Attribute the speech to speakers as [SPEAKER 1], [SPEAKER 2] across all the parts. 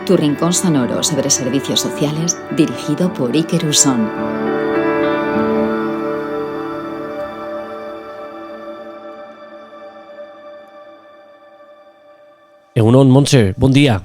[SPEAKER 1] tu rincón sonoro sobre servicios sociales dirigido por Iker Usón.
[SPEAKER 2] Egunon, Montse, buen día.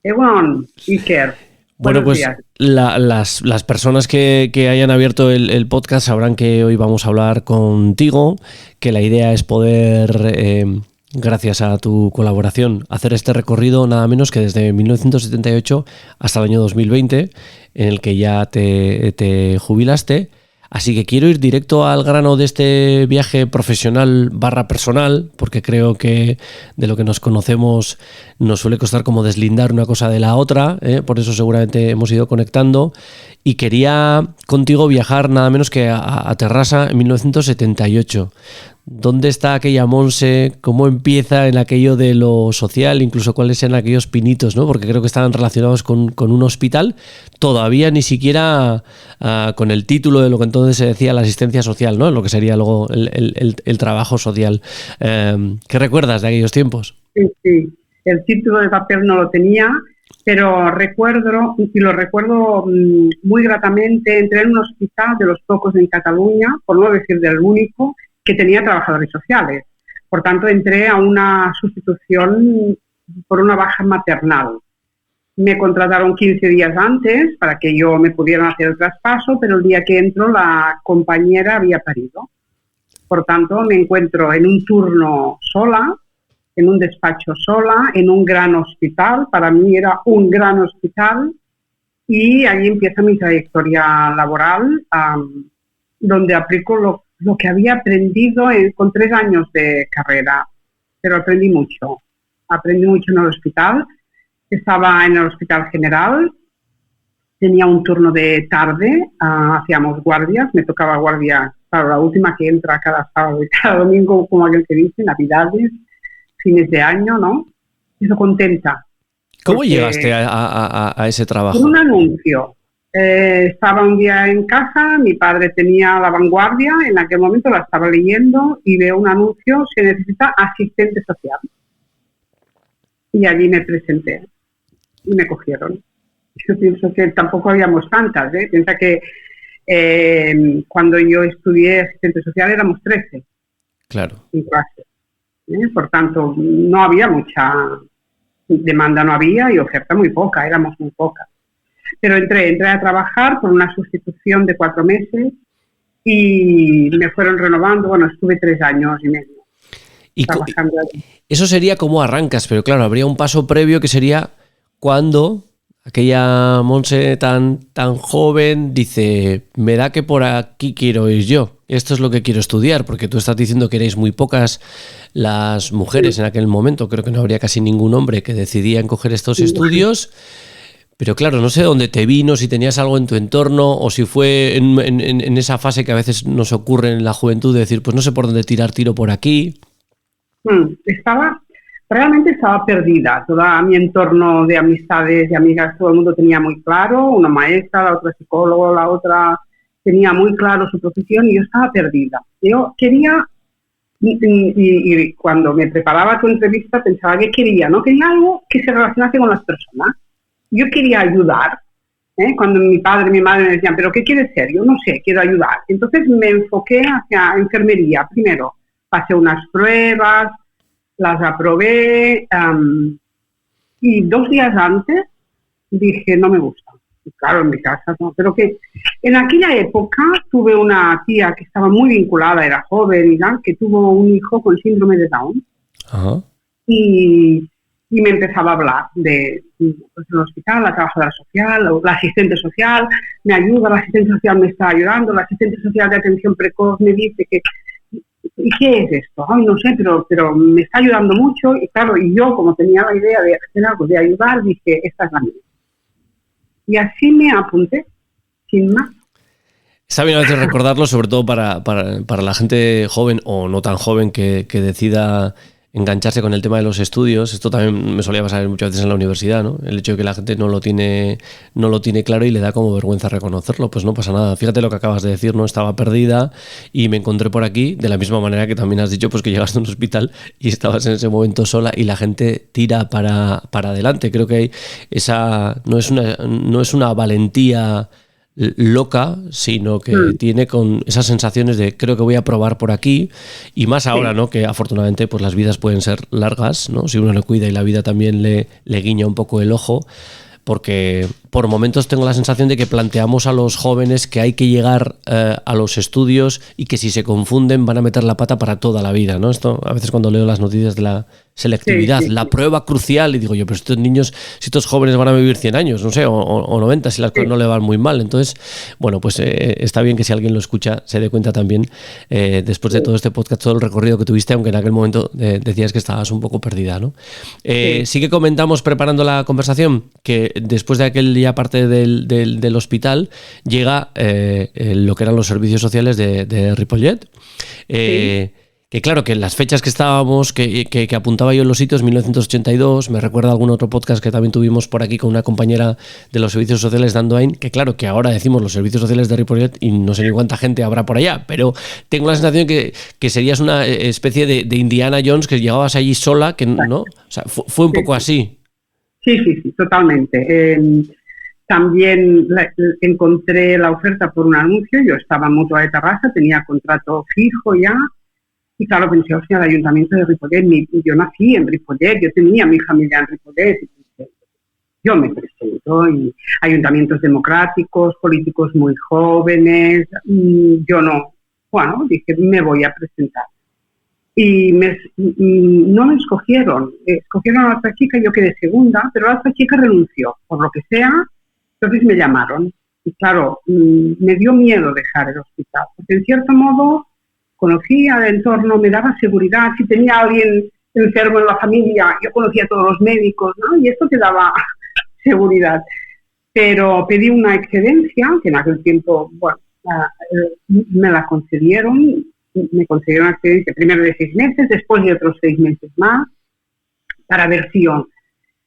[SPEAKER 3] Egunon, Iker.
[SPEAKER 2] Bueno, pues las personas que hayan abierto el podcast sabrán que hoy vamos a hablar contigo, que la idea es poder, gracias a tu colaboración, hacer este recorrido nada menos que desde 1978 hasta el año 2020, en el que ya te jubilaste. Así que quiero ir directo al grano de este viaje profesional / personal, porque creo que de lo que nos conocemos nos suele costar como deslindar una cosa de la otra, por eso seguramente hemos ido conectando. Y quería contigo viajar nada menos que a Terrassa en 1978. ¿Dónde está aquella Montse? ¿Cómo empieza en aquello de lo social? Incluso cuáles sean aquellos pinitos, ¿no? Porque creo que estaban relacionados con un hospital. Todavía ni siquiera con el título de lo que entonces se decía la asistencia social, ¿no? Lo que sería luego el trabajo social. ¿Qué recuerdas de aquellos tiempos?
[SPEAKER 3] Sí. El título de papel no lo tenía, pero recuerdo, y lo recuerdo muy gratamente, entré en un hospital de los pocos en Cataluña, por no decir del único, que tenía trabajadores sociales. Por tanto, entré a una sustitución por una baja maternal. Me contrataron 15 días antes para que yo me pudiera hacer el traspaso, pero el día que entro la compañera había parido. Por tanto, me encuentro en un turno sola, en un despacho sola, en un gran hospital. Para mí era un gran hospital y allí empieza mi trayectoria laboral, donde aplico lo que había aprendido con 3 años de carrera, pero aprendí mucho en el hospital. Estaba en el hospital general, tenía un turno de tarde, hacíamos guardias, me tocaba guardia para la última que entra cada sábado y cada domingo, como aquel que dice, navidades, fines de año, ¿no? Eso contenta.
[SPEAKER 2] ¿Cómo llegaste a ese trabajo?
[SPEAKER 3] Por un anuncio. Estaba un día en casa, mi padre tenía La Vanguardia, en aquel momento la estaba leyendo y veo un anuncio, se necesita asistente social. Y allí me presenté y me cogieron. Yo pienso que tampoco habíamos tantas, ¿eh? Piensa que cuando yo estudié asistente social éramos 13.
[SPEAKER 2] Claro.
[SPEAKER 3] En clase. Por tanto, no había mucha demanda, no había, y oferta muy poca, éramos muy pocas. Pero entré a trabajar por una sustitución de 4 meses y me fueron renovando. Bueno, estuve 3 años y medio trabajando allí.
[SPEAKER 2] Eso sería como arrancas, pero claro, habría un paso previo que sería cuando aquella Montse tan joven dice, me da que por aquí quiero ir yo. Esto es lo que quiero estudiar, porque tú estás diciendo que erais muy pocas las mujeres en aquel momento. Creo que no habría casi ningún hombre que decidía en coger estos estudios. Pero claro, no sé dónde te vino, si tenías algo en tu entorno o si fue en esa fase que a veces nos ocurre en la juventud de decir, pues no sé por dónde tiro por aquí.
[SPEAKER 3] Realmente estaba perdida. Todo mi entorno de amistades y amigas, todo el mundo tenía muy claro, una maestra, la otra psicóloga, la otra tenía muy claro su profesión y yo estaba perdida. Yo quería, y cuando me preparaba tu entrevista pensaba que quería, ¿no? Quería algo que se relacionase con las personas. Yo quería ayudar, cuando mi padre y mi madre me decían, ¿pero qué quieres ser? Yo no sé, quiero ayudar. Entonces me enfoqué hacia enfermería. Primero pasé unas pruebas, las aprobé, y 2 días antes dije, no me gusta. Y claro, en mi casa no, pero que en aquella época tuve una tía que estaba muy vinculada, era joven y tal, que tuvo un hijo con síndrome de Down.
[SPEAKER 2] Ajá.
[SPEAKER 3] Y me empezaba a hablar de el hospital, la trabajadora social, la asistente social, me ayuda, la asistente social me está ayudando, la asistente social de atención precoz me dice que, ¿y qué es esto? Ay, no sé, pero me está ayudando mucho, y claro, y yo como tenía la idea de hacer algo, de ayudar, dije, esta es la mía. Y así me apunté, sin más.
[SPEAKER 2] Está bien a veces recordarlo, sobre todo para la gente joven o no tan joven que decida engancharse con el tema de los estudios. Esto también me solía pasar muchas veces en la universidad, ¿no? El hecho de que la gente no lo tiene claro y le da como vergüenza reconocerlo, pues no pasa nada. Fíjate lo que acabas de decir, ¿no? Estaba perdida y me encontré por aquí, de la misma manera que también has dicho pues que llegaste a un hospital y estabas en ese momento sola y la gente tira para adelante. Creo que esa no es una valentía loca, sino que tiene con esas sensaciones de creo que voy a probar por aquí, y más ahora, ¿no? Que afortunadamente pues las vidas pueden ser largas, ¿no? Si uno le cuida y la vida también le guiña un poco el ojo, porque por momentos tengo la sensación de que planteamos a los jóvenes que hay que llegar a los estudios y que si se confunden van a meter la pata para toda la vida, ¿no? Esto a veces cuando leo las noticias de la selectividad, la prueba crucial, y digo yo, pero estos niños, si estos jóvenes van a vivir 100 años, no sé, o 90, si las cosas no le van muy mal. Entonces, bueno, pues está bien que si alguien lo escucha se dé cuenta también, después de todo este podcast, todo el recorrido que tuviste, aunque en aquel momento decías que estabas un poco perdida, ¿no? Sí que comentamos preparando la conversación que después de aquel día, aparte del hospital, llega lo que eran los servicios sociales de Ripollet. Que claro, que las fechas que estábamos, que apuntaba yo en los sitios, 1982, me recuerda algún otro podcast que también tuvimos por aquí con una compañera de los servicios sociales de Andoain, que claro, que ahora decimos los servicios sociales de Ripollet y no sé ni cuánta gente habrá por allá, pero tengo la sensación que serías una especie de Indiana Jones, que llegabas allí sola, que no, o sea, fue un poco así.
[SPEAKER 3] Sí, totalmente. También encontré la oferta por un anuncio, yo estaba en Mutua de Tarrasa, tenía contrato fijo ya, y claro, pensé, o sea, el Ayuntamiento de Ripollet, yo nací en Ripollet, yo tenía mi familia en Ripollet, yo me presento, y ayuntamientos democráticos, políticos muy jóvenes, yo no, bueno, dije, me voy a presentar. Y no me escogieron a la otra chica, yo quedé segunda, pero la otra chica renunció, por lo que sea, entonces me llamaron. Y claro, me dio miedo dejar el hospital, porque en cierto modo conocía el entorno, me daba seguridad, si tenía alguien enfermo en la familia, yo conocía a todos los médicos, ¿no? Y esto te daba seguridad. Pero pedí una excedencia, que en aquel tiempo, bueno, me la concedieron, me concedieron una excedencia primero de 6 meses, después de otros 6 meses más, para versión.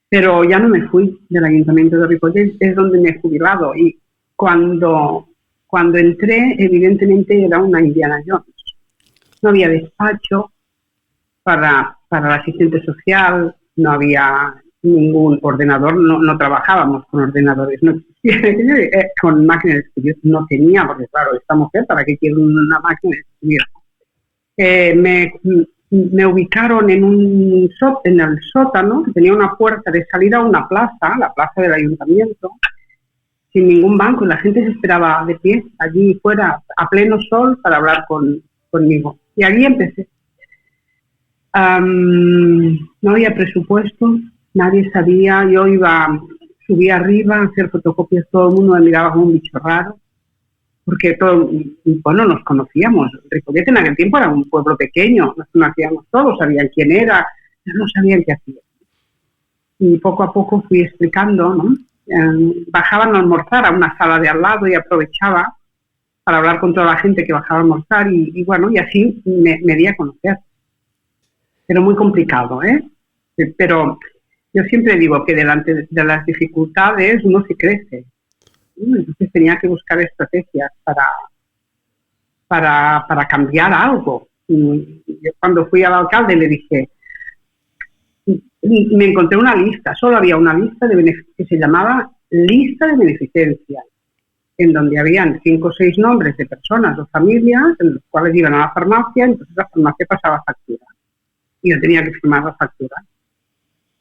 [SPEAKER 3] Pero ya no me fui del Ayuntamiento de Ripollet, es donde me he jubilado. Y cuando entré, evidentemente era una Indiana Jones. No había despacho para el asistente social, no había ningún ordenador, no trabajábamos con ordenadores, no existía, con máquinas de escribir no tenía, porque claro, esta mujer, ¿para qué quiere una máquina de escribir? Me ubicaron en el sótano, que tenía una puerta de salida a una plaza, la plaza del ayuntamiento, sin ningún banco, y la gente se esperaba de pie allí fuera, a pleno sol, para hablar conmigo. Y allí empecé. No había presupuesto, nadie sabía, yo subí arriba a hacer fotocopias, todo el mundo me miraba como un bicho raro, porque nos conocíamos. Ripollet en aquel tiempo era un pueblo pequeño, nos conocíamos todos, sabían quién era, pero no sabían qué hacía. Y poco a poco fui explicando, ¿no? Bajaban a almorzar a una sala de al lado y aprovechaba para hablar con toda la gente que bajaba a almorzar y bueno, y así me di a conocer. Pero muy complicado, ¿eh? Pero yo siempre digo que delante de las dificultades uno se crece. Entonces tenía que buscar estrategias para cambiar algo. Y yo cuando fui al alcalde le dije, me encontré una lista, solo había una lista que se llamaba lista de beneficencia, en donde habían 5 o 6 nombres de personas o familias en los cuales iban a la farmacia, entonces la farmacia pasaba factura. Y yo tenía que firmar la factura.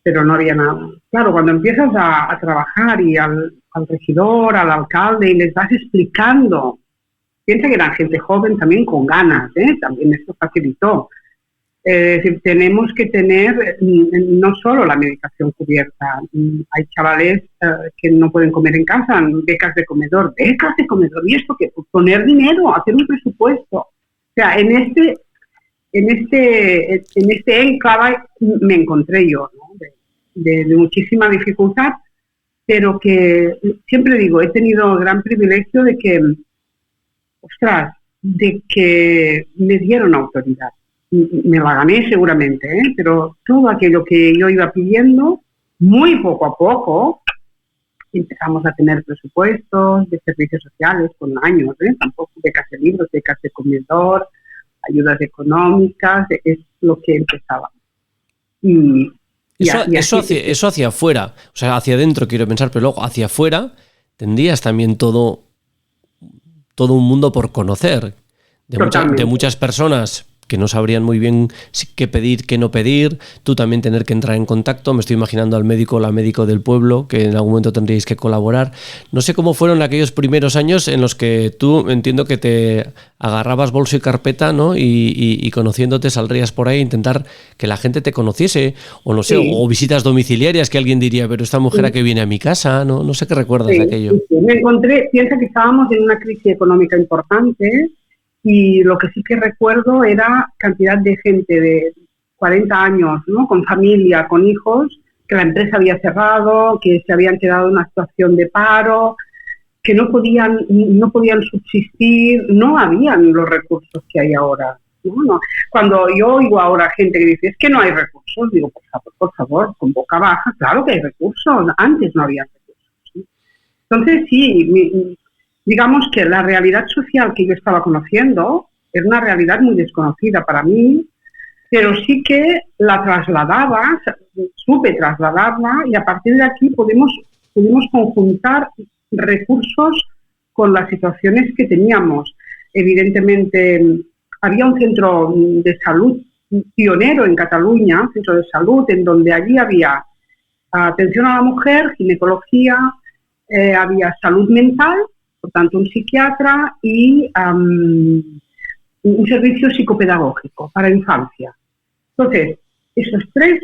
[SPEAKER 3] Pero no había nada. Claro, cuando empiezas a trabajar y al regidor, al alcalde, y les vas explicando, piensa que eran gente joven también con ganas, también esto facilitó. Es decir, tenemos que tener no solo la medicación cubierta, hay chavales que no pueden comer en casa, becas de comedor, y esto que poner dinero, hacer un presupuesto. O sea, en este enclave me encontré yo, ¿no? de muchísima dificultad, pero que siempre digo, he tenido el gran privilegio de que me dieron autoridad. me la gané seguramente, pero todo aquello que yo iba pidiendo, muy poco a poco, empezamos a tener presupuestos de servicios sociales con años, tampoco becas de libros, becas de comedor, ayudas económicas, es lo que empezaba.
[SPEAKER 2] Eso hacia afuera, o sea, hacia adentro quiero pensar, pero luego hacia afuera tendrías también todo un mundo por conocer, de muchas personas que no sabrían muy bien qué pedir, qué no pedir, tú también tener que entrar en contacto. Me estoy imaginando al médico o la médico del pueblo, que en algún momento tendríais que colaborar. No sé cómo fueron aquellos primeros años en los que tú, entiendo que te agarrabas bolso y carpeta, ¿no? Y conociéndote saldrías por ahí a intentar que la gente te conociese, o no sé, sí, o visitas domiciliarias que alguien diría, pero esta mujer, ¿a qué viene a mi casa? No sé qué recuerdas de aquello.
[SPEAKER 3] Sí. Me encontré, piensa que estábamos en una crisis económica importante. Y lo que sí que recuerdo era cantidad de gente de 40 años, ¿no? Con familia, con hijos, que la empresa había cerrado, que se habían quedado en una situación de paro, que no podían subsistir, no habían los recursos que hay ahora. No. Cuando yo oigo ahora gente que dice, es que no hay recursos, digo, por favor, con boca baja, claro que hay recursos, antes no había recursos, ¿sí? Entonces, sí, digamos que la realidad social que yo estaba conociendo era una realidad muy desconocida para mí, pero sí que la trasladaba, supe trasladarla, y a partir de aquí pudimos conjuntar recursos con las situaciones que teníamos. Evidentemente, había un centro de salud pionero en Cataluña, centro de salud, en donde allí había atención a la mujer, ginecología, había salud mental, por tanto, un psiquiatra y un servicio psicopedagógico para infancia. Entonces, esos tres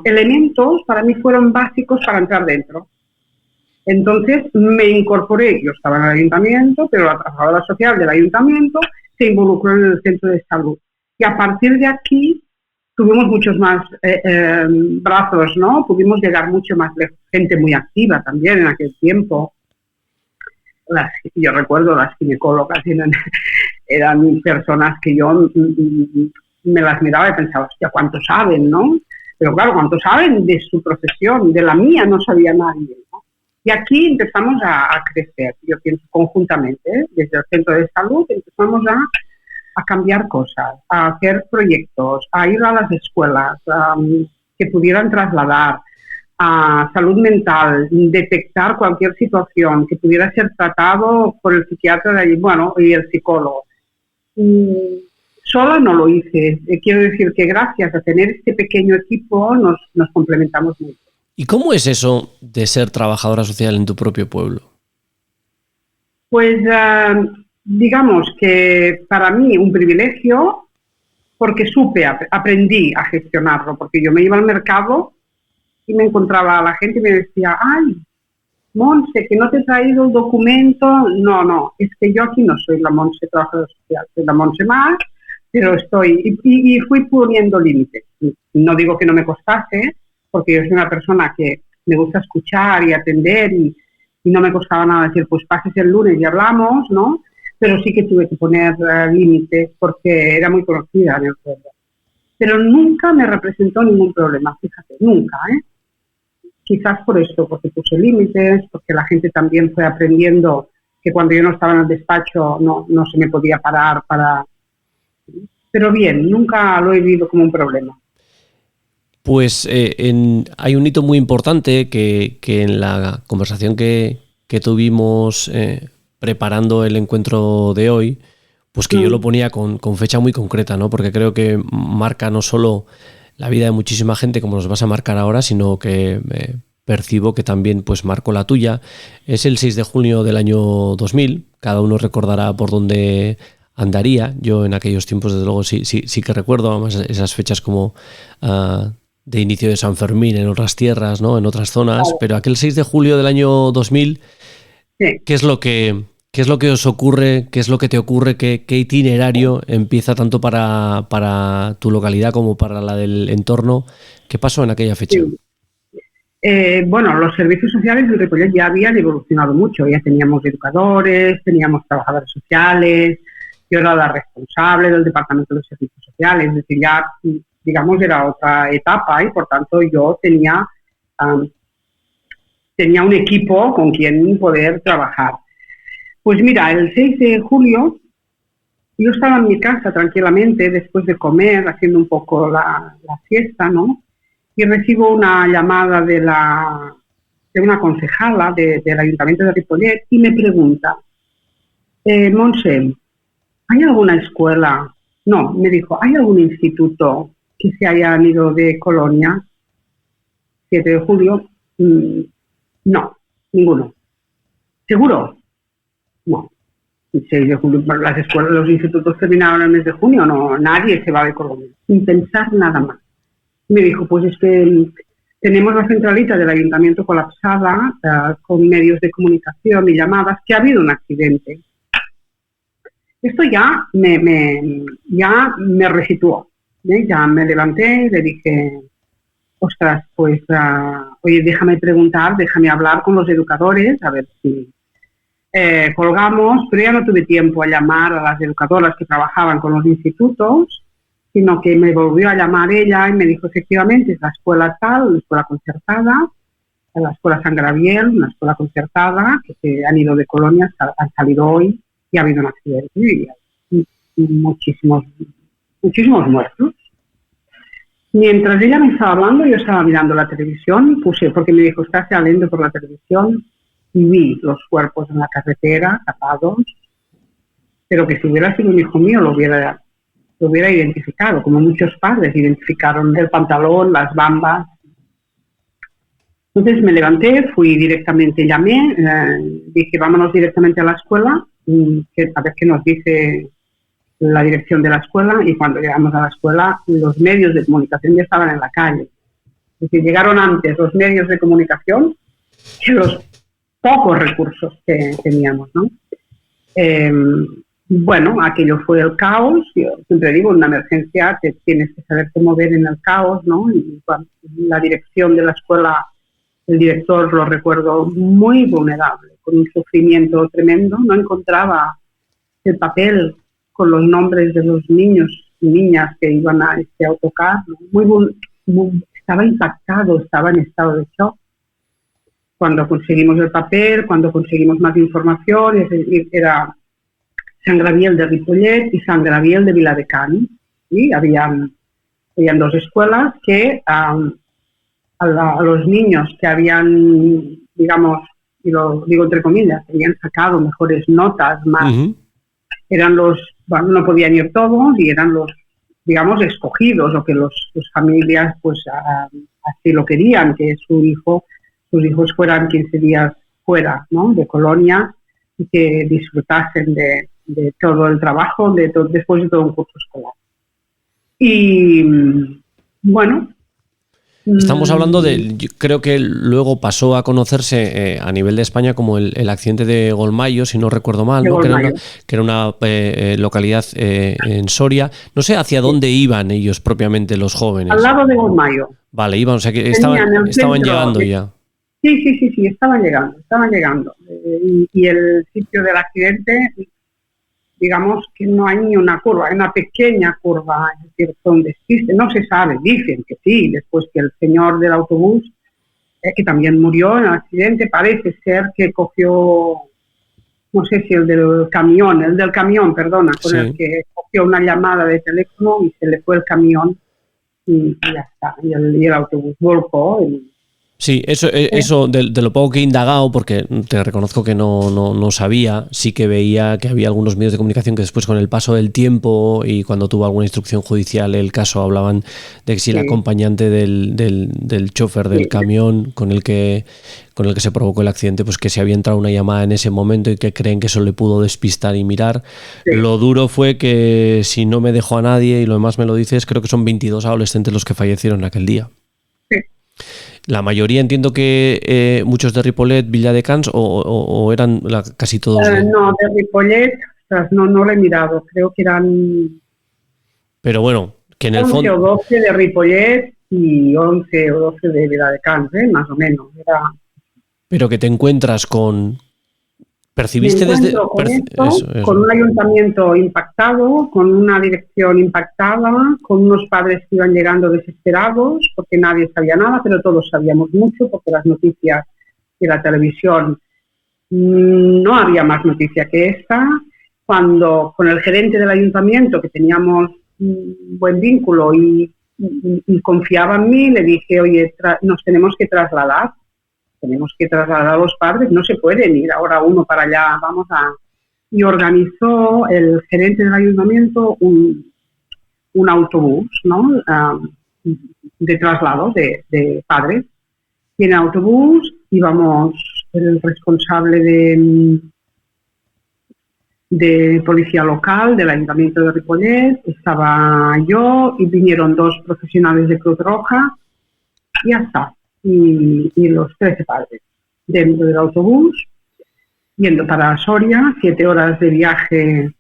[SPEAKER 3] elementos para mí fueron básicos para entrar dentro. Entonces, me incorporé, yo estaba en el ayuntamiento, pero la trabajadora social del ayuntamiento se involucró en el centro de salud. Y a partir de aquí tuvimos muchos más brazos, ¿no? Pudimos llegar mucho más lejos. Gente muy activa también en aquel tiempo. Yo recuerdo las ginecólogas eran personas que yo me las miraba y pensaba, hostia, ¿cuánto saben, no? Pero claro, ¿cuánto saben de su profesión? De la mía no sabía nadie, ¿no? Y aquí empezamos a crecer, yo pienso conjuntamente, desde el centro de salud empezamos a cambiar cosas, a hacer proyectos, a ir a las escuelas que pudieran trasladar a salud mental, detectar cualquier situación que pudiera ser tratado por el psiquiatra de allí, bueno, y el psicólogo. Sola no lo hice. Quiero decir que gracias a tener este pequeño equipo nos complementamos mucho.
[SPEAKER 2] ¿Y cómo es eso de ser trabajadora social en tu propio pueblo?
[SPEAKER 3] Pues digamos que para mí un privilegio, porque aprendí a gestionarlo, porque yo me iba al mercado y me encontraba a la gente y me decía, ay, Monse, que no te he traído el documento. No, es que yo aquí no soy la Monse trabajadora social, soy la Monse más, pero estoy... Y fui poniendo límites. No digo que no me costase, porque yo soy una persona que me gusta escuchar y atender y no me costaba nada decir, pues pases el lunes y hablamos, ¿no? Pero sí que tuve que poner límites porque era muy conocida en el pueblo. Pero nunca me representó ningún problema, fíjate, nunca, Quizás por esto, porque puse límites, porque la gente también fue aprendiendo que cuando yo no estaba en el despacho no se me podía parar para... Pero bien, nunca lo he vivido como un problema.
[SPEAKER 2] Pues hay un hito muy importante que en la conversación que tuvimos preparando el encuentro de hoy, pues que yo lo ponía con fecha muy concreta, ¿no? Porque creo que marca no solo la vida de muchísima gente como nos vas a marcar ahora, sino que percibo que también pues marcó la tuya. Es el 6 de junio del año 2000, cada uno recordará por dónde andaría. Yo en aquellos tiempos desde luego sí que recuerdo, además esas fechas como de inicio de San Fermín en otras tierras, ¿no? En otras zonas, claro. Pero aquel 6 de julio del año 2000, sí. ¿Qué es lo que os ocurre? ¿Qué es lo que te ocurre? ¿Qué itinerario empieza tanto para tu localidad como para la del entorno? ¿Qué pasó en aquella fecha?
[SPEAKER 3] Sí. Bueno, los servicios sociales de Ripollet ya habían evolucionado mucho. Ya teníamos educadores, teníamos trabajadores sociales, yo era la responsable del Departamento de Servicios Sociales, es decir, ya, digamos, era otra etapa y, por tanto, yo tenía un equipo con quien poder trabajar. Pues mira, el 6 de julio yo estaba en mi casa tranquilamente después de comer, haciendo un poco la siesta, ¿no? Y recibo una llamada de una concejala del Ayuntamiento de Ripollet y me pregunta, Montse, ¿hay alguna escuela? No, me dijo, ¿hay algún instituto que se haya ido de Colonia? 7 de julio, no, ninguno. ¿Seguro? No. El 6 de julio, las escuelas, los institutos terminaron el mes de junio, no, nadie se va de Colonia, sin pensar nada más. Me dijo, pues es que tenemos la centralita del ayuntamiento colapsada, con medios de comunicación y llamadas, que ha habido un accidente. Esto ya me resituó, ¿eh? Ya me levanté y le dije, ostras, pues, oye, déjame hablar con los educadores, a ver si colgamos, pero ya no tuve tiempo a llamar a las educadoras que trabajaban con los institutos, sino que me volvió a llamar ella y me dijo, efectivamente, es la escuela tal, la escuela concertada, la escuela San Gabriel, una escuela concertada, que se han ido de Colonia, han salido hoy y ha habido un accidente y muchísimos muertos. Mientras ella me estaba hablando, yo estaba mirando la televisión, porque me dijo, estás saliendo por la televisión, y vi los cuerpos en la carretera, tapados, pero que si hubiera sido un hijo mío lo hubiera identificado, como muchos padres identificaron el pantalón, las bambas. Entonces me levanté, fui directamente, llamé, dije, vámonos directamente a la escuela, a ver qué nos dice la dirección de la escuela, y cuando llegamos a la escuela, los medios de comunicación ya estaban en la calle. Es decir, llegaron antes los medios de comunicación que los pocos recursos que teníamos, ¿no? Bueno, aquello fue el caos. Yo siempre digo, en una emergencia te tienes que saberte mover en el caos, ¿no? Y la dirección de la escuela, el director, lo recuerdo muy vulnerable, con un sufrimiento tremendo. No encontraba el papel con los nombres de los niños y niñas que iban a este autocar, ¿no? Estaba impactado, estaba en estado de shock. Cuando conseguimos el papel, cuando conseguimos más información, es decir, era San Gabriel de Ripollet y San Gabriel de Viladecans, ¿sí? Habían dos escuelas que a los niños que habían, digamos, y lo digo entre comillas, que habían sacado mejores notas, más, eran no podían ir todos y eran los, digamos, escogidos, o que sus familias pues así lo querían, que sus hijos fueran 15 días fuera, ¿no?, de Colonia, y que disfrutasen de todo el trabajo después de todo un curso escolar. Y bueno,
[SPEAKER 2] estamos hablando yo creo que luego pasó a conocerse a nivel de España como el accidente de Golmayo, si no recuerdo mal, ¿no? Que era una localidad en Soria. No sé hacia dónde iban ellos propiamente, los jóvenes.
[SPEAKER 3] Al lado de Golmayo.
[SPEAKER 2] Vale, iban, o sea que estaban llegando ya.
[SPEAKER 3] Sí, estaban llegando. Y el sitio del accidente, digamos que no hay ni una curva, hay una pequeña curva, es decir, donde existe, no se sabe, dicen que sí, después que el señor del autobús, que también murió en el accidente, parece ser que cogió, no sé si el del camión, con el que cogió una llamada de teléfono y se le fue el camión y ya está, y el autobús volcó.
[SPEAKER 2] Sí, eso de lo poco que he indagado, porque te reconozco que no sabía, sí que veía que había algunos medios de comunicación que después, con el paso del tiempo y cuando tuvo alguna instrucción judicial el caso, hablaban de que si el acompañante del chofer del camión con el que se provocó el accidente, pues que se había entrado una llamada en ese momento y que creen que eso le pudo despistar y mirar. Sí. Lo duro fue que, si no me dejó a nadie y lo demás me lo dices, creo que son 22 adolescentes los que fallecieron aquel día.
[SPEAKER 3] Sí.
[SPEAKER 2] La mayoría, entiendo que muchos de Ripollet, Viladecans, o eran casi todos.
[SPEAKER 3] No, de Ripollet, no lo he mirado, creo que eran.
[SPEAKER 2] Pero bueno, que en el
[SPEAKER 3] 11
[SPEAKER 2] fondo.
[SPEAKER 3] o 12 de Ripollet y 11 o 12 de Viladecans, más o menos.
[SPEAKER 2] Pero que te encuentras con ¿Percibiste
[SPEAKER 3] Me
[SPEAKER 2] desde...?
[SPEAKER 3] encuentro con esto,
[SPEAKER 2] Eso.
[SPEAKER 3] con un ayuntamiento impactado, con una dirección impactada, con unos padres que iban llegando desesperados porque nadie sabía nada, pero todos sabíamos mucho porque las noticias de la televisión no había más noticia que esta. Cuando con el gerente del ayuntamiento, que teníamos un buen vínculo y confiaba en mí, le dije, oye, nos tenemos que trasladar a los padres, no se pueden ir ahora uno para allá, Y organizó el gerente del ayuntamiento un autobús, ¿no? De traslado de padres. Y en el autobús íbamos el responsable de policía local del ayuntamiento de Ripollet, estaba yo y vinieron 2 profesionales de Cruz Roja y ya está. Y los 13 padres dentro del autobús, yendo para Soria, 7 horas de viaje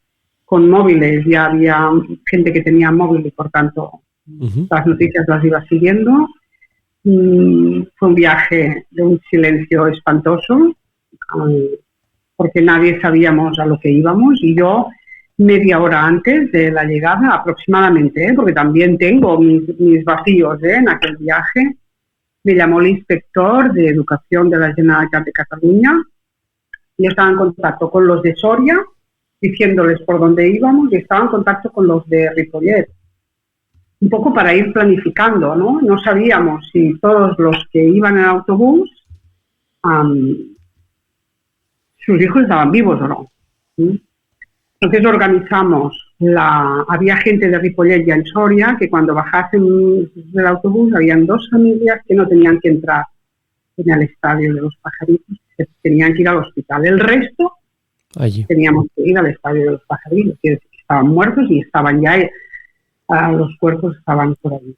[SPEAKER 3] con móviles, ya había gente que tenía móvil y por tanto las noticias las iba siguiendo. Fue un viaje de un silencio espantoso, porque nadie sabíamos a lo que íbamos, y yo media hora antes de la llegada aproximadamente, porque también tengo mis vacíos en aquel viaje, me llamó el inspector de Educación de la Generalitat de Cataluña y estaba en contacto con los de Soria, diciéndoles por dónde íbamos, y estaba en contacto con los de Ripollet. Un poco para ir planificando, ¿no? No sabíamos si todos los que iban en autobús, sus hijos estaban vivos o no. Entonces organizamos, había gente de Ripollet ya en Soria, que cuando bajasen del autobús habían 2 familias que no tenían que entrar en el estadio de los Pajaritos, que tenían que ir al hospital. El resto
[SPEAKER 2] allí
[SPEAKER 3] teníamos que ir al estadio de los Pajaritos, que estaban muertos y estaban ya, los cuerpos estaban por ahí.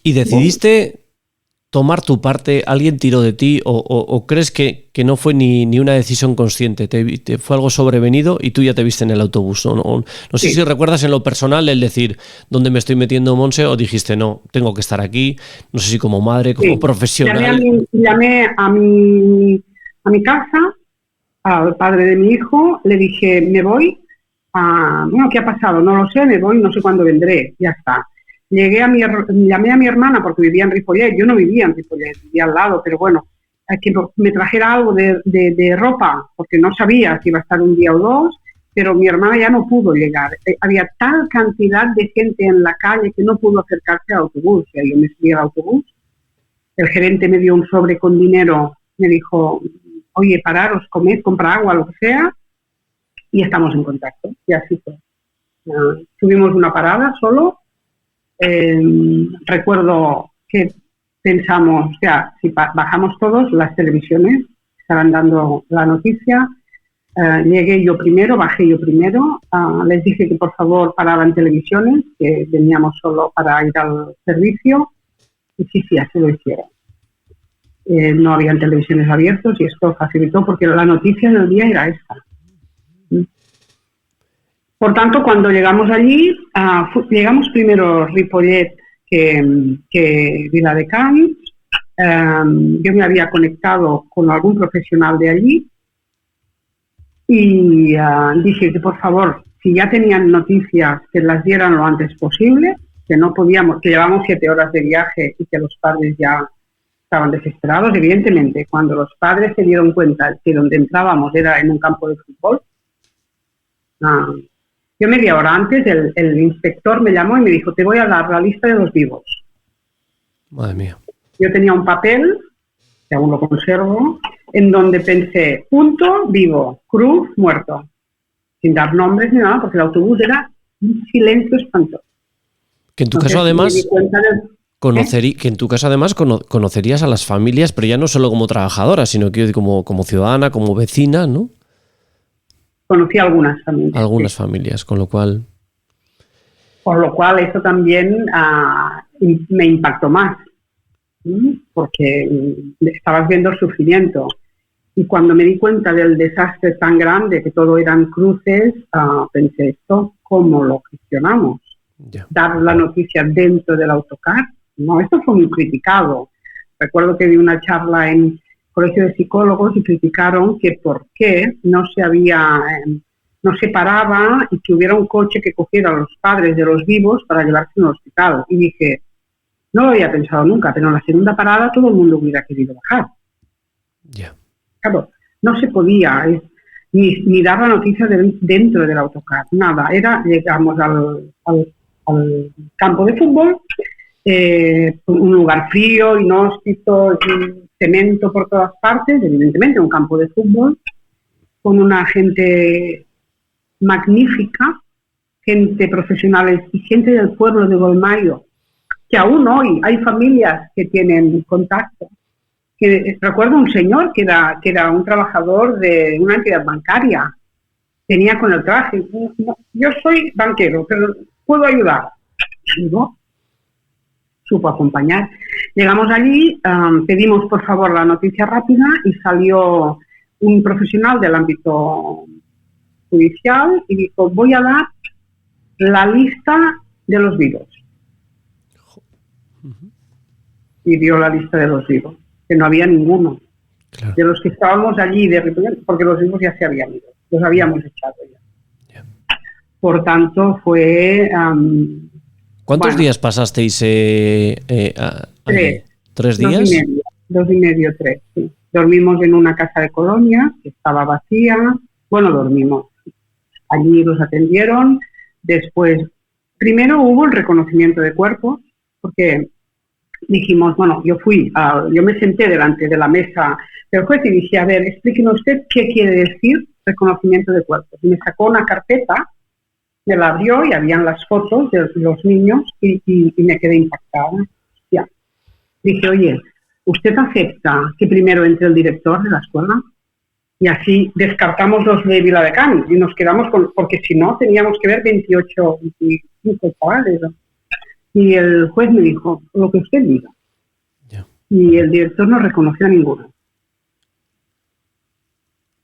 [SPEAKER 2] ¿Y decidiste tomar tu parte? ¿Alguien tiró de ti? ¿O crees que no fue ni una decisión consciente? ¿Te fue algo sobrevenido y tú ya te viste en el autobús? No sé si recuerdas en lo personal el decir, ¿dónde me estoy metiendo, Montse? ¿O dijiste, no, tengo que estar aquí? No sé si como madre, como profesional.
[SPEAKER 3] Llamé a mi casa, al padre de mi hijo, le dije, me voy. Bueno, ¿qué ha pasado? No lo sé, me voy, no sé cuándo vendré, ya está. Llamé a mi hermana porque vivía en Ripollet, yo no vivía en Ripollet, vivía al lado, pero bueno, que me trajera algo de ropa, porque no sabía si iba a estar un día o 2, pero mi hermana ya no pudo llegar. Había tal cantidad de gente en la calle que no pudo acercarse al autobús. O sea, yo me subí al autobús, el gerente me dio un sobre con dinero, me dijo, oye, pararos, comed, compra agua, lo que sea, y estamos en contacto. Y así fue. Tuvimos una parada solo. Recuerdo que pensamos, o sea, si bajamos todos, las televisiones estaban dando la noticia. Llegué yo primero, bajé yo primero. Les dije que por favor paraban televisiones, que veníamos solo para ir al servicio. Y sí, así lo hicieron. No habían televisiones abiertas y esto facilitó porque la noticia del día era esta. Por tanto, cuando llegamos allí, llegamos primero Ripollet que Viladecans. Yo me había conectado con algún profesional de allí y dije que por favor, si ya tenían noticias, que las dieran lo antes posible, que no podíamos, que llevamos 7 horas de viaje y que los padres ya estaban desesperados. Evidentemente, cuando los padres se dieron cuenta que donde entrábamos era en un campo de fútbol, yo media hora antes el inspector me llamó y me dijo, te voy a dar la lista de los vivos.
[SPEAKER 2] Madre mía.
[SPEAKER 3] Yo tenía un papel, que aún lo conservo, en donde pensé, punto, vivo, cruz, muerto. Sin dar nombres ni nada, porque el autobús era un silencio espantoso.
[SPEAKER 2] Que en tu caso además... Que en tu caso además conocerías a las familias, pero ya no solo como trabajadora, sino que como ciudadana, como vecina, ¿no?
[SPEAKER 3] Conocí algunas familias.
[SPEAKER 2] Algunas familias, con lo cual...
[SPEAKER 3] Por lo cual eso también me impactó más, porque estabas viendo el sufrimiento. Y cuando me di cuenta del desastre tan grande, que todo eran cruces, pensé, ¿esto cómo lo gestionamos?
[SPEAKER 2] Yeah.
[SPEAKER 3] Dar la noticia dentro del autocar. No, esto fue muy criticado. Recuerdo que di una charla colegio de psicólogos y criticaron que por qué no se paraba y que hubiera un coche que cogiera a los padres de los vivos para llevarse al hospital. Y dije, no lo había pensado nunca, pero en la segunda parada todo el mundo hubiera querido bajar.
[SPEAKER 2] Yeah.
[SPEAKER 3] Claro, no se podía, ni dar la noticia dentro del autocar, nada. Llegamos al campo de fútbol, un lugar frío, inhóspito, cemento por todas partes, evidentemente un campo de fútbol, con una gente magnífica, gente profesionales y gente del pueblo de Golmayo, que aún hoy hay familias que tienen contacto. Recuerdo un señor que era un trabajador de una entidad bancaria, venía con el traje, yo soy banquero, pero puedo ayudar. ¿No? Supo acompañar. Llegamos allí, pedimos por favor la noticia rápida y salió un profesional del ámbito judicial y dijo, voy a dar la lista de los vivos. Y dio la lista de los vivos, que no había ninguno. Claro. De los que estábamos allí, porque los vivos ya se habían ido, los habíamos echado ya. Yeah. Por tanto, fue...
[SPEAKER 2] ¿Cuántos días pasasteis?
[SPEAKER 3] Tres.
[SPEAKER 2] ¿3 días?
[SPEAKER 3] 2 y medio, 3, sí. Dormimos en una casa de colonia que estaba vacía. Bueno, dormimos. Allí los atendieron. Después, primero hubo el reconocimiento de cuerpos, porque dijimos, bueno, yo me senté delante de la mesa del juez y dije, a ver, explíqueme usted qué quiere decir reconocimiento de cuerpos. Y me sacó una carpeta, me la abrió y habían las fotos de los niños y me quedé impactada. Ya. Dije, oye, ¿usted acepta que primero entre el director de la escuela? Y así descartamos los de Viladecans y nos quedamos porque si no teníamos que ver 28, 25 chavales. Y el juez me dijo, lo que usted diga. Yeah. Y el director no reconoció a ninguno.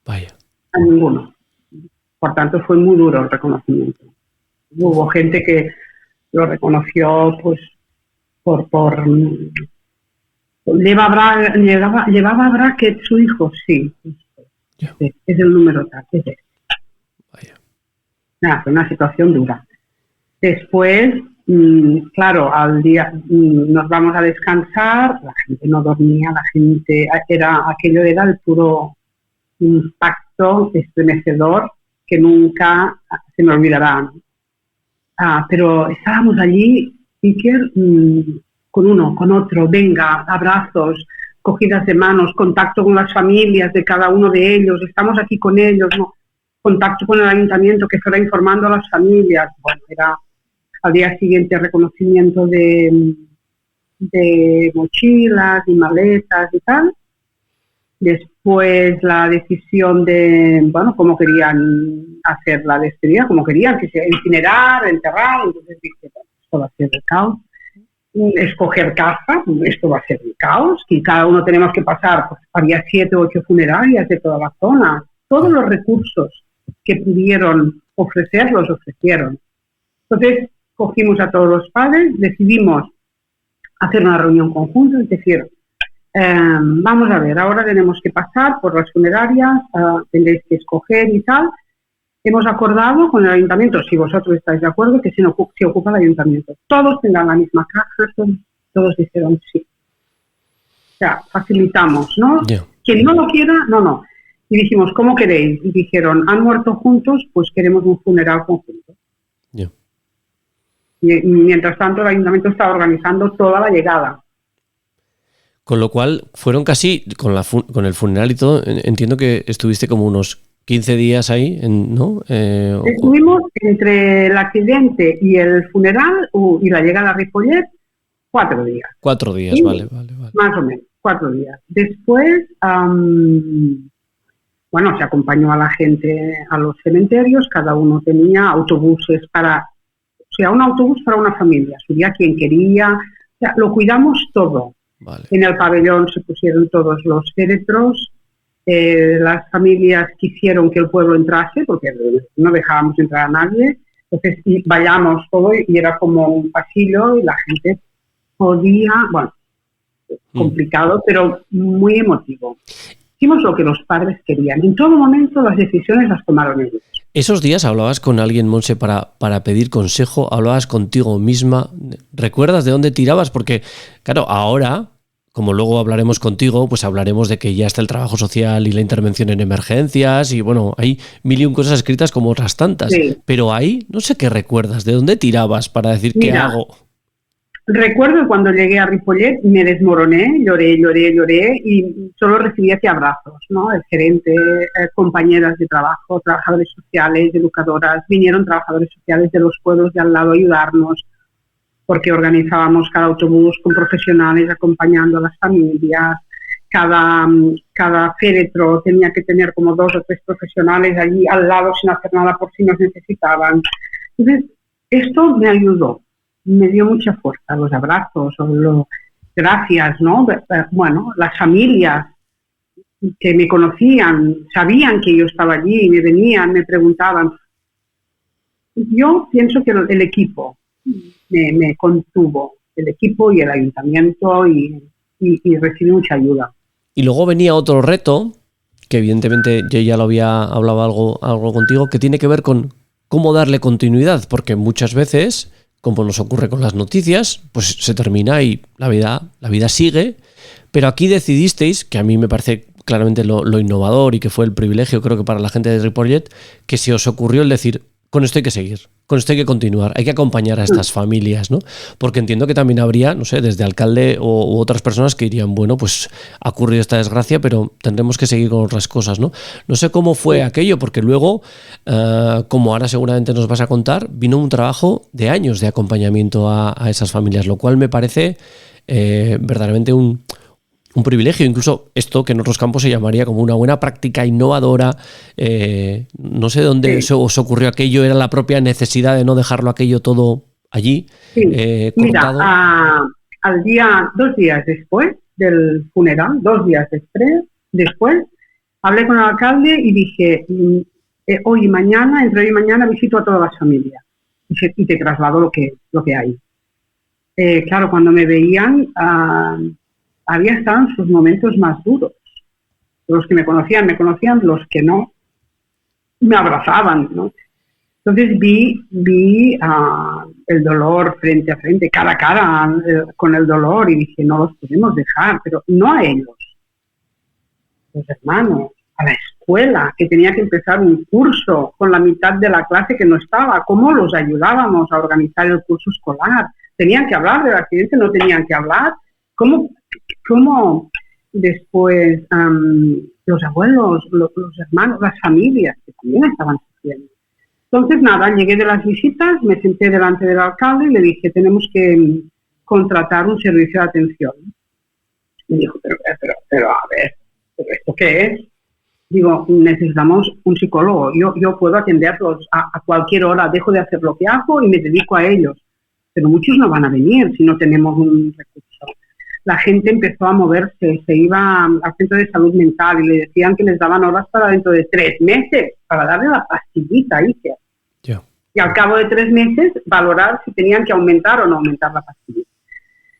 [SPEAKER 2] Vaya.
[SPEAKER 3] A ninguno. Por tanto, fue muy duro el reconocimiento. Hubo gente que lo reconoció pues llevaba bracket su hijo, sí. Yeah. Es el número tal, es este. Vaya. Fue una situación dura. Después, claro, al día nos vamos a descansar, la gente no dormía, aquello era el puro impacto estremecedor que nunca se me olvidará. Pero estábamos allí, Iker, con uno, con otro, venga, abrazos, cogidas de manos, contacto con las familias de cada uno de ellos, estamos aquí con ellos, ¿no? Contacto con el ayuntamiento que fuera informando a las familias. Bueno, era al día siguiente reconocimiento de mochilas y maletas y tal. Después la decisión de, bueno, cómo querían hacer la despedida, cómo querían, que se incinerar, enterrar. Entonces dije, bueno, esto va a ser el caos. Escoger casa, esto va a ser el caos, que cada uno tenemos que pasar, pues había 7 u 8 funerarias de toda la zona. Todos los recursos que pudieron ofrecer, los ofrecieron. Entonces, cogimos a todos los padres, decidimos hacer una reunión conjunta, es decir, vamos a ver, ahora tenemos que pasar por las funerarias, tendréis que escoger y tal. Hemos acordado con el ayuntamiento, si vosotros estáis de acuerdo, que se ocupa el ayuntamiento. Todos tendrán la misma caja, todos dijeron sí. O sea, facilitamos, ¿no? Yeah. Quien no lo quiera, no. Y dijimos, ¿cómo queréis? Y dijeron, ¿han muerto juntos? Pues queremos un funeral conjunto.
[SPEAKER 2] Yeah.
[SPEAKER 3] Y mientras tanto el ayuntamiento está organizando toda la llegada.
[SPEAKER 2] Con lo cual, fueron casi, con el funeral y todo, entiendo que estuviste como unos 15 días ahí, ¿no?
[SPEAKER 3] Estuvimos entre el accidente y el funeral y la llegada a Ripollet 4 días.
[SPEAKER 2] 4 días, vale.
[SPEAKER 3] Más o menos, 4 días. Después, se acompañó a la gente a los cementerios, cada uno tenía autobuses un autobús para una familia, subía quien quería, o sea, lo cuidamos todo.
[SPEAKER 2] Vale.
[SPEAKER 3] En el pabellón se pusieron todos los féretros. Las familias quisieron que el pueblo entrase porque no dejábamos entrar a nadie, entonces vayamos todo y era como un pasillo y la gente podía, complicado, pero muy emotivo. Hicimos lo que los padres querían. En todo momento las decisiones las tomaron ellos.
[SPEAKER 2] Esos días hablabas con alguien, Montse, para pedir consejo, hablabas contigo misma. ¿Recuerdas de dónde tirabas? Porque, claro, ahora, como luego hablaremos contigo, pues hablaremos de que ya está el trabajo social y la intervención en emergencias y, bueno, hay mil y un cosas escritas como otras tantas.
[SPEAKER 3] Sí.
[SPEAKER 2] Pero ahí, no sé qué recuerdas, ¿de dónde tirabas para decir qué hago?
[SPEAKER 3] Recuerdo cuando llegué a Ripollet, me desmoroné, lloré y solo recibí así abrazos, ¿no? El gerente, compañeras de trabajo, trabajadores sociales, educadoras, vinieron trabajadores sociales de los pueblos de al lado a ayudarnos, porque organizábamos cada autobús con profesionales acompañando a las familias. Cada féretro tenía que tener como 2 o 3 profesionales allí al lado sin hacer nada por si nos necesitaban. Entonces, esto me ayudó. Me dio mucha fuerza, los abrazos, gracias, ¿no? Bueno, las familias que me conocían, sabían que yo estaba allí, me venían, me preguntaban. Yo pienso que el equipo me contuvo, el equipo y el ayuntamiento, y recibí mucha ayuda.
[SPEAKER 2] Y luego venía otro reto, que evidentemente yo ya lo había hablado algo contigo, que tiene que ver con cómo darle continuidad, porque muchas veces, como nos ocurre con las noticias, pues se termina y la vida sigue, pero aquí decidisteis, que a mí me parece claramente lo innovador y que fue el privilegio, creo que para la gente de Ripollet, que se os ocurrió el decir, con esto hay que seguir, con esto hay que continuar, hay que acompañar a estas familias, ¿no? Porque entiendo que también habría, no sé, desde alcalde u otras personas que dirían, bueno, pues ha ocurrido esta desgracia, pero tendremos que seguir con otras cosas, ¿no? No sé cómo fue aquello, porque luego, como ahora seguramente nos vas a contar, vino un trabajo de años de acompañamiento a esas familias, lo cual me parece verdaderamente un privilegio, incluso esto que en otros campos se llamaría como una buena práctica innovadora. No sé dónde os ocurrió aquello, era la propia necesidad de no dejarlo aquello todo allí.
[SPEAKER 3] Sí. Mira, 2 días después del funeral, 2 días después, hablé con el alcalde y dije, entre hoy y mañana visito a todas las familias y te traslado lo que hay. Claro, cuando me veían, había estado en sus momentos más duros. Los que me conocían, los que no, me abrazaban, ¿no? Entonces vi el dolor frente a frente, cara a cara, con el dolor, y dije, no los podemos dejar, pero no a ellos, los hermanos, a la escuela, que tenía que empezar un curso con la mitad de la clase que no estaba. ¿Cómo los ayudábamos a organizar el curso escolar? ¿Tenían que hablar del accidente? ¿No tenían que hablar? ¿Cómo después los abuelos, los hermanos, las familias que también estaban sufriendo? Entonces, nada, llegué de las visitas, me senté delante del alcalde y le dije, tenemos que contratar un servicio de atención. Me dijo, pero a ver, ¿pero esto qué es? Digo, necesitamos un psicólogo. Yo puedo atenderlos a cualquier hora, dejo de hacer lo que hago y me dedico a ellos. Pero muchos no van a venir si no tenemos un recurso. La gente empezó a moverse, se iba al centro de salud mental y le decían que les daban horas para dentro de 3 meses, para darle la pastillita, Iker.
[SPEAKER 2] Yeah.
[SPEAKER 3] Y al cabo de 3 meses, valorar si tenían que aumentar o no aumentar la pastilla.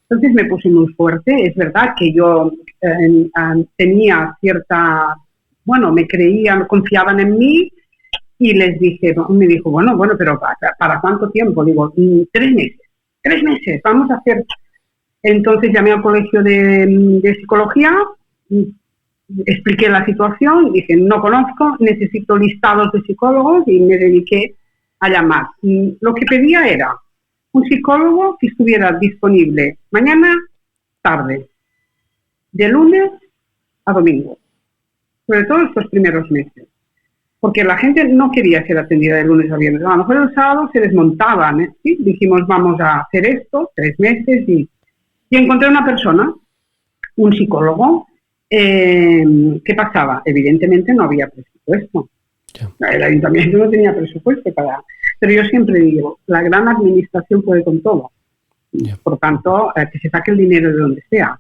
[SPEAKER 3] Entonces me puse muy fuerte. Es verdad que yo tenía cierta, me creían, confiaban en mí, y les dije, me dijo, bueno, pero ¿para cuánto tiempo? Digo, 3 meses. 3 meses, vamos a hacer. Entonces llamé al colegio de psicología, expliqué la situación, dije, no conozco, necesito listados de psicólogos, y me dediqué a llamar. Y lo que pedía era un psicólogo que estuviera disponible mañana, tarde, de lunes a domingo, sobre todo estos primeros meses, porque la gente no quería ser atendida de lunes a viernes. A lo mejor el sábado se desmontaban, ¿eh? ¿Sí? Dijimos, vamos a hacer esto, 3 meses, y encontré una persona, un psicólogo. ¿Qué pasaba? Evidentemente no había presupuesto. El ayuntamiento no tenía presupuesto pero yo siempre digo, la gran administración puede con todo. Por tanto, que se saque el dinero de donde sea.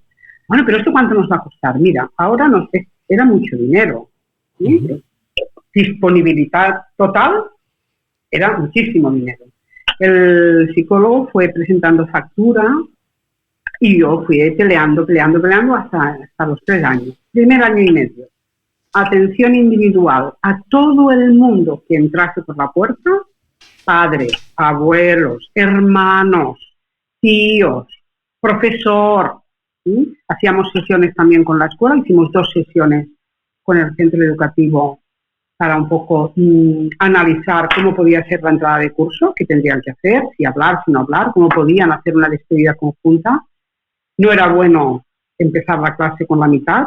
[SPEAKER 3] Bueno, pero ¿esto cuánto nos va a costar? Mira, ahora era mucho dinero, ¿sí? Disponibilidad total era muchísimo dinero. El psicólogo fue presentando factura Y yo fui peleando hasta los 3 años. Primer año y medio. Atención individual a todo el mundo que entrase por la puerta, padres, abuelos, hermanos, tíos, profesor. ¿Sí? Hacíamos sesiones también con la escuela, hicimos 2 sesiones con el centro educativo para un poco analizar cómo podía ser la entrada de curso, qué tendrían que hacer, si hablar, si no hablar, cómo podían hacer una despedida conjunta. No era bueno empezar la clase con la mitad,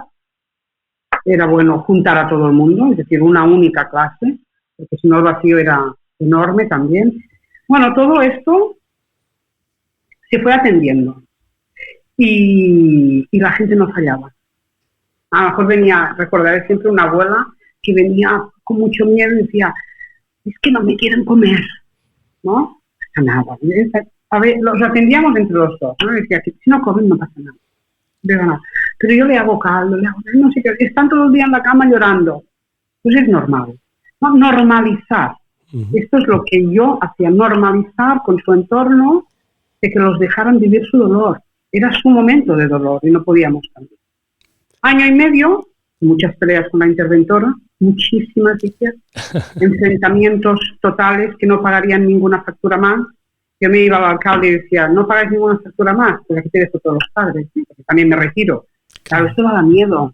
[SPEAKER 3] era bueno juntar a todo el mundo, es decir, una única clase, porque si no el vacío era enorme también. Bueno, todo esto se fue atendiendo y la gente no fallaba. A lo mejor recordaré siempre una abuela que venía con mucho miedo y decía, es que no me quieren comer, ¿no? No pasa nada. A ver, los atendíamos entre los dos, ¿no? Decía que si no comen no pasa nada. Pero yo le hago caldo, no sé qué, están todo el día en la cama llorando. Pues es normal, ¿no? Normalizar. Esto es lo que yo hacía, normalizar con su entorno, de que los dejaran vivir su dolor. Era su momento de dolor y no podíamos cambiar. Año y medio, muchas peleas con la interventora, muchísimas, enfrentamientos totales que no pagarían ninguna factura más. Yo me iba al alcalde y decía, no pagáis ninguna factura más, pues aquí te dejo todos los padres, ¿sí? Porque también me retiro. Claro, esto daba miedo,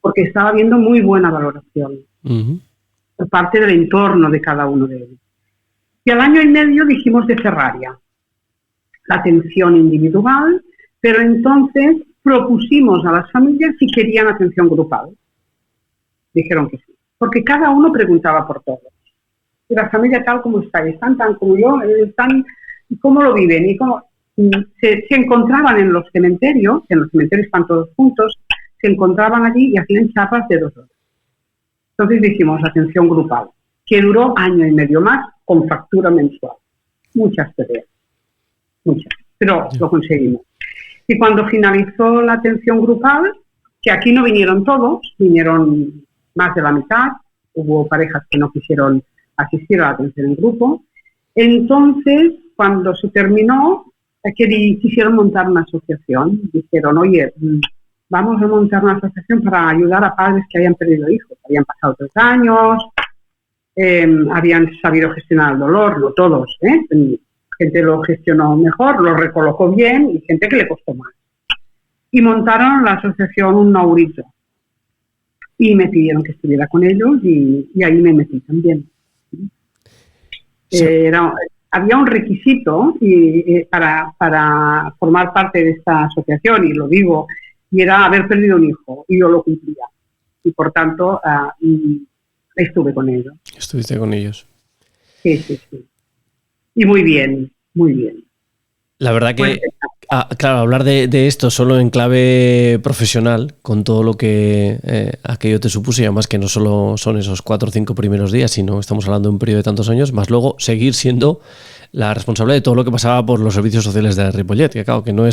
[SPEAKER 3] porque estaba habiendo muy buena valoración por parte del entorno de cada uno de ellos. Y al año y medio dijimos de cerrar ya la atención individual, pero entonces propusimos a las familias si querían atención grupal. Dijeron que sí, porque cada uno preguntaba por todos. Y la familia tal como está, están tan como yo, están, ¿cómo lo viven? Y cómo se encontraban en los cementerios están todos juntos, se encontraban allí y hacían charlas de 2 horas. Entonces dijimos atención grupal, que duró año y medio más con factura mensual. Muchas peleas, muchas, pero lo conseguimos. Y cuando finalizó la atención grupal, que aquí no vinieron todos, vinieron más de la mitad, hubo parejas que no quisieron asistir a la atención en grupo. Entonces, cuando se terminó, quisieron montar una asociación. Dijeron, oye, vamos a montar una asociación para ayudar a padres que hayan perdido hijos. Habían pasado 3 años, habían sabido gestionar el dolor, no todos, gente lo gestionó mejor, lo recolocó bien y gente que le costó más. Y montaron la asociación Un Naurito. Y me pidieron que estuviera con ellos y ahí me metí también. Sí. Había un requisito para formar parte de esta asociación, y lo digo, y era haber perdido un hijo, y yo lo cumplía. Y por tanto, estuve con ellos.
[SPEAKER 2] ¿Estuviste con ellos?
[SPEAKER 3] Sí. Y muy bien, muy bien.
[SPEAKER 2] La verdad que, claro, hablar de esto solo en clave profesional, con todo lo que aquello te supuso, y además que no solo son esos 4 o 5 primeros días, sino estamos hablando de un periodo de tantos años, más luego seguir siendo la responsable de todo lo que pasaba por los servicios sociales de Ripollet, que claro, que no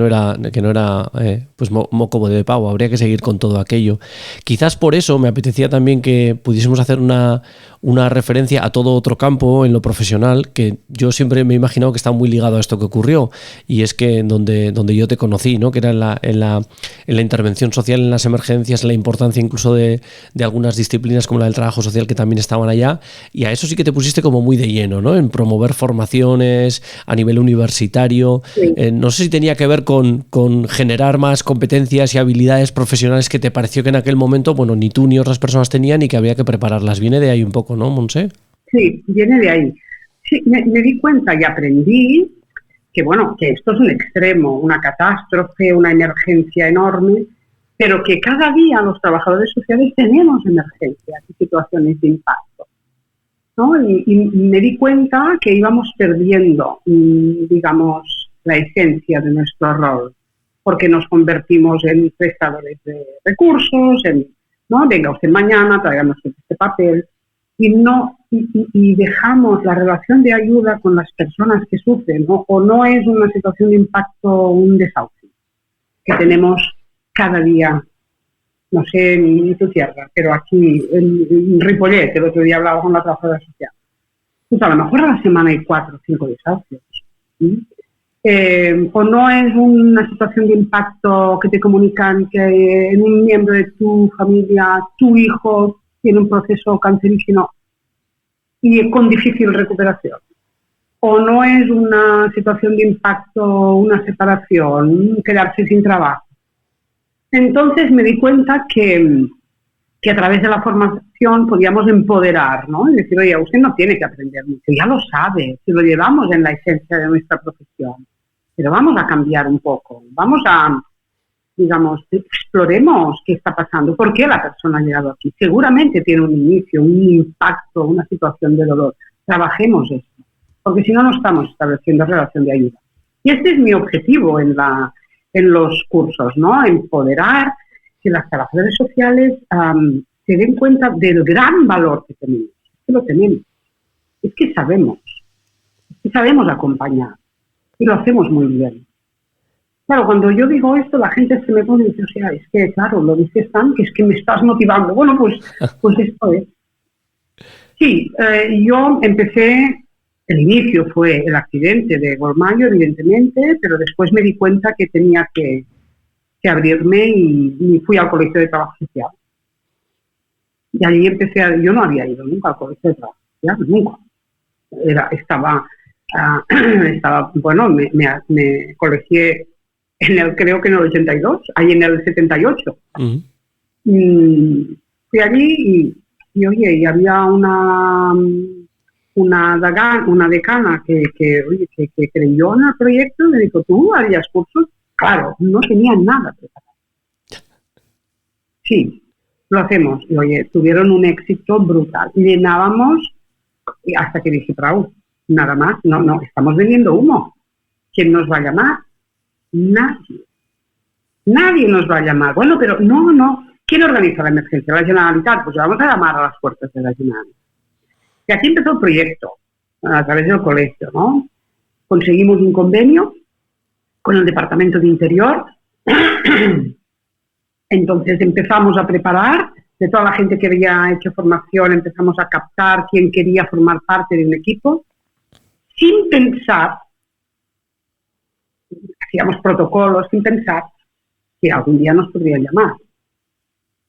[SPEAKER 2] era pues moco de pavo, habría que seguir con todo aquello. Quizás por eso me apetecía también que pudiésemos hacer una referencia a todo otro campo en lo profesional, que yo siempre me he imaginado que está muy ligado a esto que ocurrió, y es que donde yo te conocí, ¿no? Que era en la intervención social, en las emergencias, en la importancia incluso de algunas disciplinas como la del trabajo social, que también estaban allá, y a eso sí que te pusiste como muy de lleno, ¿no? En promover formaciones a nivel universitario. Sí. No sé si tenía que ver con generar más competencias y habilidades profesionales que te pareció que en aquel momento, bueno, ni tú ni otras personas tenían y que había que prepararlas. Viene de ahí un poco, ¿no, Montse?
[SPEAKER 3] Sí, viene de ahí. Sí, me di cuenta y aprendí que, bueno, que esto es un extremo, una catástrofe, una emergencia enorme, pero que cada día los trabajadores sociales tenemos emergencias y situaciones de impacto, ¿no? Y me di cuenta que íbamos perdiendo, digamos, la esencia de nuestro rol, porque nos convertimos en prestadores de recursos, ¿no? Venga usted mañana, tráiganos este papel, y dejamos la relación de ayuda con las personas que sufren, ¿no? O no es una situación de impacto, un desahucio, que tenemos cada día. No sé en tu tierra, pero aquí en Ripollet, el otro día hablaba con la trabajadora social. Pues a lo mejor a la semana hay 4 o 5 desahucios. ¿Sí? o no es una situación de impacto que te comunican que en un miembro de tu familia, tu hijo tiene un proceso cancerígeno y con difícil recuperación. O no es una situación de impacto, una separación, quedarse sin trabajo. Entonces me di cuenta que a través de la formación podíamos empoderar, ¿no? Y decir, oye, usted no tiene que aprender mucho, ya lo sabe, si lo llevamos en la esencia de nuestra profesión. Pero vamos a cambiar un poco, vamos a, digamos, exploremos qué está pasando, por qué la persona ha llegado aquí. Seguramente tiene un inicio, un impacto, una situación de dolor. Trabajemos esto, porque si no, no estamos estableciendo relación de ayuda. Y este es mi objetivo en los cursos, ¿no? Empoderar que las trabajadoras sociales se den cuenta del gran valor que tenemos. Es que lo tenemos. Es que sabemos acompañar. Y lo hacemos muy bien. Claro, cuando yo digo esto, la gente se me pone y dice, o sea, es que, claro, lo dices tan que es que me estás motivando. Bueno, pues esto es. Sí, yo empecé, el inicio fue el accidente de Golmayo, evidentemente, pero después me di cuenta que tenía que abrirme y fui al Colegio de Trabajo Social. Y allí yo no había ido nunca al Colegio de Trabajo Social, nunca. Bueno, me colegié creo que en el 82, ahí en el 78. Uh-huh. Fui allí y oye, y había una decana que creyó en el proyecto y me dijo, ¿tú harías cursos? Claro, no tenía nada preparado. Sí, lo hacemos. Y oye, tuvieron un éxito brutal. Llenábamos hasta que dije, Raúl, nada más, no, estamos vendiendo humo. ¿Quién nos va a llamar? Nadie nos va a llamar. Bueno, pero no. ¿Quién organiza la emergencia? La Generalitat. Pues vamos a llamar a las puertas de la Generalitat. Y aquí empezó el proyecto, a través del colegio, ¿no? Conseguimos un convenio con el Departamento de Interior. Entonces empezamos a preparar, de toda la gente que había hecho formación, empezamos a captar quién quería formar parte de un equipo, sin pensar, hacíamos protocolos, sin pensar que algún día nos podrían llamar.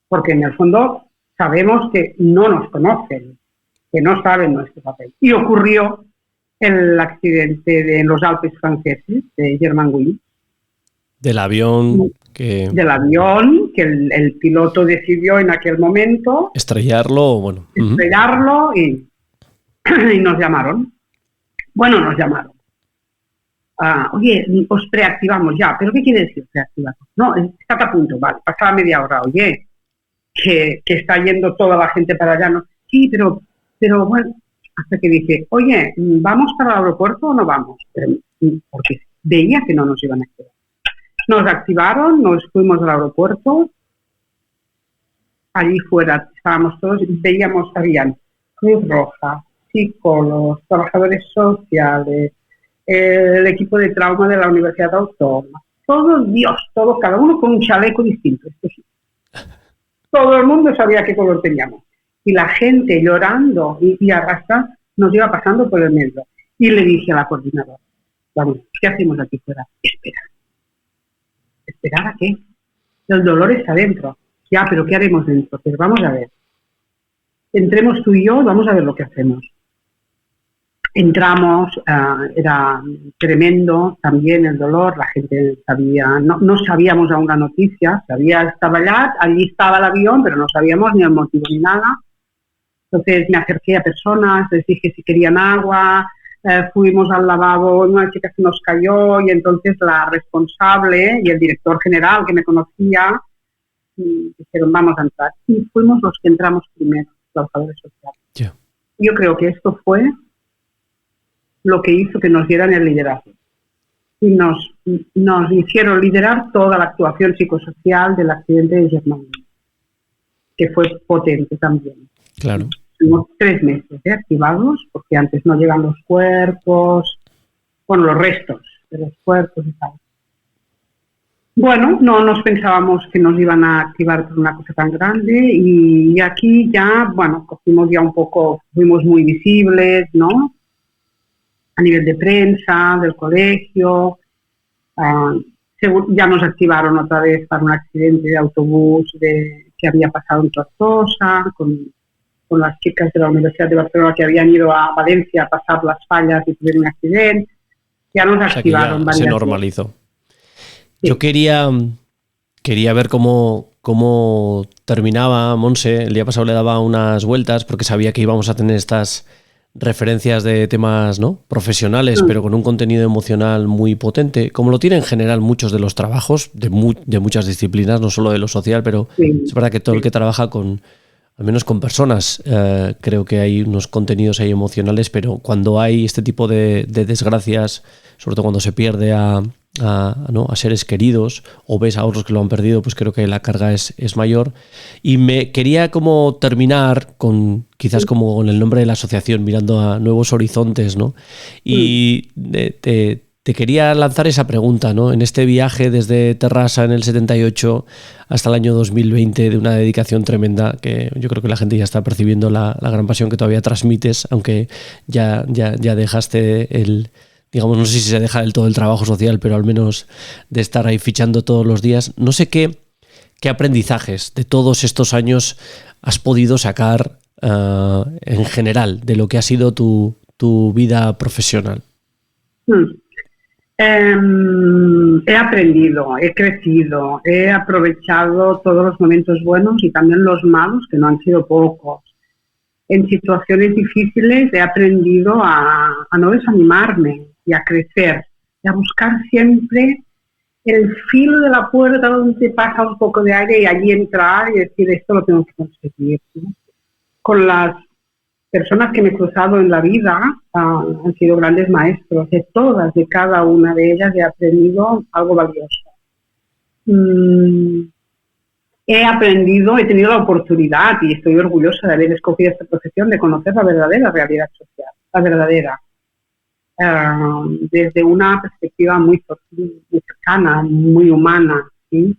[SPEAKER 3] Porque en el fondo sabemos que no nos conocen, que no saben nuestro papel. Y ocurrió el accidente en los Alpes franceses, de Germanwings.
[SPEAKER 2] Del avión que
[SPEAKER 3] el piloto decidió en aquel momento
[SPEAKER 2] estrellarlo
[SPEAKER 3] y nos llamaron. Bueno, nos llamaron. Oye, os preactivamos ya. ¿Pero qué quiere decir preactivar? No, está a punto, vale, pasaba media hora. Oye, que está yendo toda la gente para allá. ¿No? Sí, pero bueno, hasta que dije, oye, ¿vamos para el aeropuerto o no vamos? Porque veía que no nos iban a quedar. Nos activaron, nos fuimos al aeropuerto, allí fuera estábamos todos, veíamos, habían Cruz Roja, psicólogos, trabajadores sociales, el equipo de trauma de la Universidad Autónoma, todos, cada uno con un chaleco distinto. Todo el mundo sabía qué color teníamos. Y la gente llorando y arrastrando nos iba pasando por el medio. Y le dije a la coordinadora, vamos, ¿qué hacemos aquí fuera? Espera. ¿Esperar a qué? El dolor está dentro. Ya, pero ¿qué haremos dentro? Pues vamos a ver. Entremos tú y yo, vamos a ver lo que hacemos. Entramos, era tremendo también el dolor, la gente sabía, no sabíamos aún la noticia, estaba allí estaba el avión, pero no sabíamos ni el motivo ni nada. Entonces me acerqué a personas, les dije si querían agua, fuimos al lavabo, una chica se nos cayó y entonces la responsable y el director general que me conocía dijeron vamos a entrar. Y fuimos los que entramos primero, los trabajadores sociales. Yeah. Yo creo que esto fue lo que hizo que nos dieran el liderazgo. Y nos hicieron liderar toda la actuación psicosocial del accidente de Germanwings, que fue potente también.
[SPEAKER 2] Claro.
[SPEAKER 3] Tuvimos 3 meses activados, porque antes no llegan los cuerpos, los restos de los cuerpos y tal. Bueno, no nos pensábamos que nos iban a activar por una cosa tan grande y aquí ya, cogimos ya un poco, fuimos muy visibles, ¿no? A nivel de prensa, del colegio, Ya nos activaron otra vez para un accidente de autobús que había pasado en Tortosa, con las chicas de la Universidad de Barcelona que habían ido a Valencia a pasar las fallas y tuvieron un accidente. Ya nos activaron varias.
[SPEAKER 2] Se normalizó. Sí. Yo quería ver cómo terminaba Montse. El día pasado le daba unas vueltas porque sabía que íbamos a tener estas referencias de temas, ¿no?, profesionales, pero con un contenido emocional muy potente, como lo tienen en general muchos de los trabajos de muchas disciplinas, no solo de lo social, pero es verdad que todo el que trabaja al menos con personas, creo que hay unos contenidos ahí emocionales, pero cuando hay este tipo de desgracias, sobre todo cuando se pierde a seres queridos o ves a otros que lo han perdido, pues creo que la carga es mayor. Y me quería como terminar quizás como con el nombre de la asociación, mirando a nuevos horizontes, ¿no? Y te quería lanzar esa pregunta, ¿no? En este viaje desde Terrassa en el 78 hasta el año 2020, de una dedicación tremenda, que yo creo que la gente ya está percibiendo la gran pasión que todavía transmites, aunque ya dejaste digamos, no sé si se deja del todo el trabajo social, pero al menos de estar ahí fichando todos los días. No sé qué aprendizajes de todos estos años has podido sacar en general de lo que ha sido tu vida profesional.
[SPEAKER 3] He aprendido, he crecido, he aprovechado todos los momentos buenos y también los malos, que no han sido pocos. En situaciones difíciles he aprendido a no desanimarme y a crecer, y a buscar siempre el filo de la puerta donde pasa un poco de aire y allí entrar y decir, esto lo tengo que conseguir, ¿no? Con las personas que me he cruzado en la vida, han sido grandes maestros. De cada una de ellas he aprendido algo valioso. He tenido la oportunidad, y estoy orgullosa de haber escogido esta profesión, de conocer la verdadera realidad social, la verdadera, desde una perspectiva muy cercana, muy humana, ¿sí?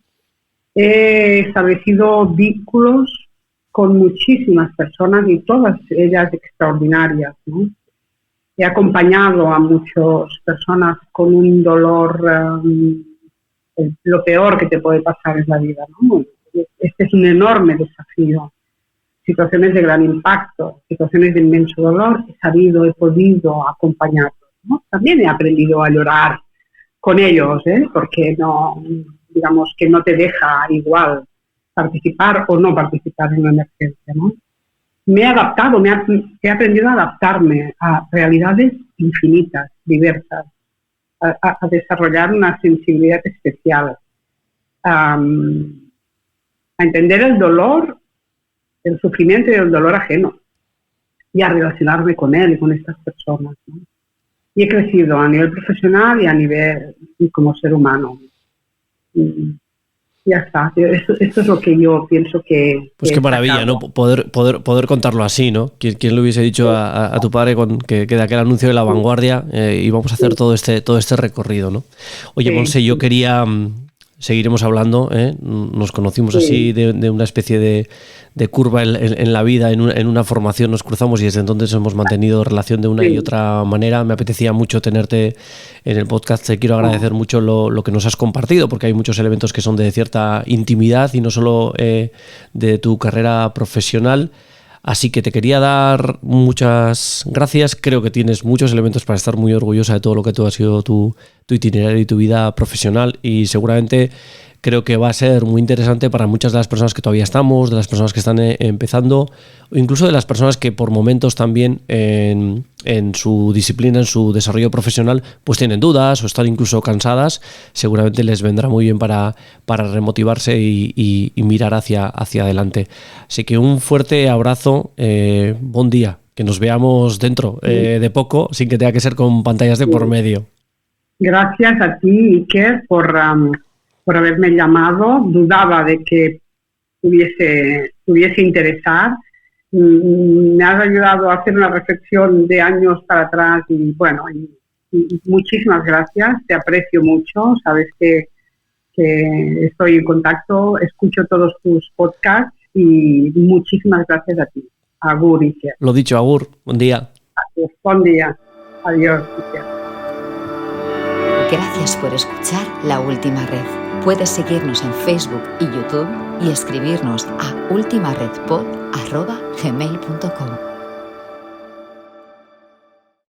[SPEAKER 3] He establecido vínculos con muchísimas personas y todas ellas extraordinarias, ¿no? He acompañado a muchas personas con un dolor, lo peor que te puede pasar en la vida, ¿no? Este es un enorme desafío. Situaciones de gran impacto, situaciones de inmenso dolor, he podido acompañarlos, ¿no? También he aprendido a llorar con ellos, porque no, digamos que no te deja igual participar o no participar en una emergencia, ¿no? Me he adaptado, he aprendido a adaptarme a realidades infinitas, diversas, a desarrollar una sensibilidad especial, a entender el dolor, el sufrimiento y el dolor ajeno, y a relacionarme con él y con estas personas, ¿no? Y he crecido a nivel profesional y a nivel como ser humano. Ya está, esto es lo que yo pienso que...
[SPEAKER 2] Pues qué maravilla, ¿no? Poder contarlo así, ¿no? ¿Quién le hubiese dicho a tu padre que de aquel anuncio de La Vanguardia íbamos a hacer todo este recorrido, ¿no? Oye, Montse, yo quería... Seguiremos hablando, nos conocimos así de una especie de curva en la vida, en una formación nos cruzamos y desde entonces hemos mantenido relación de una y otra manera. Me apetecía mucho tenerte en el podcast, te quiero agradecer mucho lo que nos has compartido, porque hay muchos elementos que son de cierta intimidad y no solo de tu carrera profesional. Así que te quería dar muchas gracias. Creo que tienes muchos elementos para estar muy orgullosa de todo lo que ha sido tu itinerario y tu vida profesional, y seguramente creo que va a ser muy interesante para muchas de las personas que todavía estamos, de las personas que están empezando, o incluso de las personas que por momentos también en su disciplina, en su desarrollo profesional, pues tienen dudas o están incluso cansadas. Seguramente les vendrá muy bien para remotivarse y mirar hacia adelante. Así que un fuerte abrazo, buen día, que nos veamos dentro de poco, sin que tenga que ser con pantallas de por medio.
[SPEAKER 3] Gracias a ti, Iker, por haberme llamado. Dudaba de que pudiese interesar. Me has ayudado a hacer una reflexión de años para atrás y bueno, y muchísimas gracias. Te aprecio mucho. Sabes que estoy en contacto, escucho todos tus podcasts y muchísimas gracias a ti. Agur, Iker.
[SPEAKER 2] Lo dicho, agur. Buen día.
[SPEAKER 3] Adiós, buen día. Adiós, Iker.
[SPEAKER 1] Gracias por escuchar La Última Red. Puedes seguirnos en Facebook y YouTube y escribirnos a ultimaredpod@gmail.com.